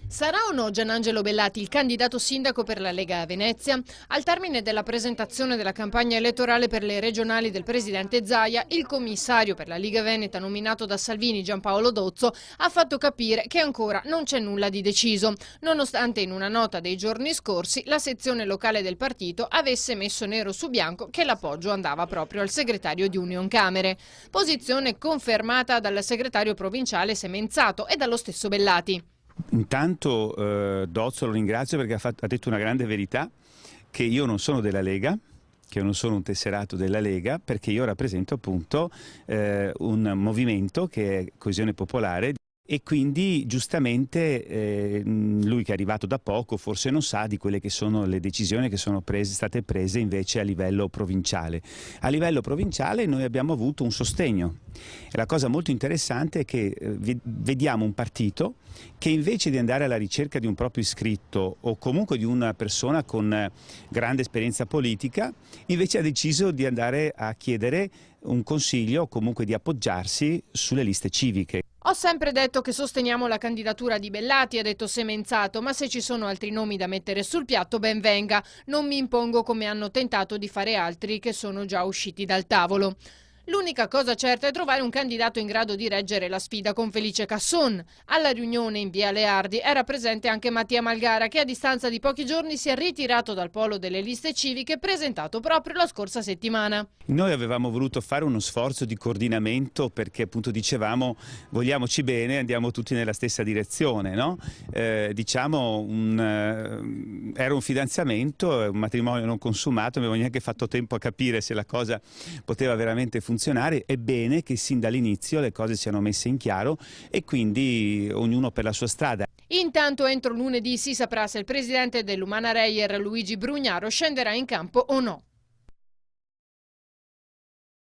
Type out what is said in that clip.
Sarà o no Gianangelo Bellati il candidato sindaco per la Lega a Venezia? Al termine della presentazione della campagna elettorale per le regionali del presidente Zaia, il commissario per la Lega Veneta nominato da Salvini, Giampaolo Dozzo, ha fatto capire che ancora non c'è nulla di deciso, nonostante in una nota dei giorni scorsi la sezione locale del partito avesse messo nero su bianco che l'appoggio andava proprio al segretario di Union Camere. Posizione confermata dal segretario provinciale Semenzato e dallo stesso Bellati. Intanto Dozzo lo ringrazio perché ha detto una grande verità, che io non sono della Lega, che io non sono un tesserato della Lega, perché io rappresento appunto un movimento che è Coesione Popolare. E quindi giustamente lui che è arrivato da poco forse non sa di quelle che sono le decisioni che sono state prese invece a livello provinciale. A livello provinciale noi abbiamo avuto un sostegno e la cosa molto interessante è che vediamo un partito che invece di andare alla ricerca di un proprio iscritto o comunque di una persona con grande esperienza politica, invece ha deciso di andare a chiedere un consiglio o comunque di appoggiarsi sulle liste civiche. Ho sempre detto che sosteniamo la candidatura di Bellati, ha detto Semenzato, ma se ci sono altri nomi da mettere sul piatto ben venga. Non mi impongo come hanno tentato di fare altri che sono già usciti dal tavolo. L'unica cosa certa è trovare un candidato in grado di reggere la sfida con Felice Casson. Alla riunione in via Leardi era presente anche Mattia Malgara che a distanza di pochi giorni si è ritirato dal polo delle liste civiche presentato proprio la scorsa settimana. Noi avevamo voluto fare uno sforzo di coordinamento perché appunto dicevamo vogliamoci bene, andiamo tutti nella stessa direzione, no? Era un fidanzamento, un matrimonio non consumato, non avevo neanche fatto tempo a capire se la cosa poteva veramente funzionare. È bene che sin dall'inizio le cose siano messe in chiaro e quindi ognuno per la sua strada. Intanto entro lunedì si saprà se il presidente dell'Umana Reyer Luigi Brugnaro scenderà in campo o no.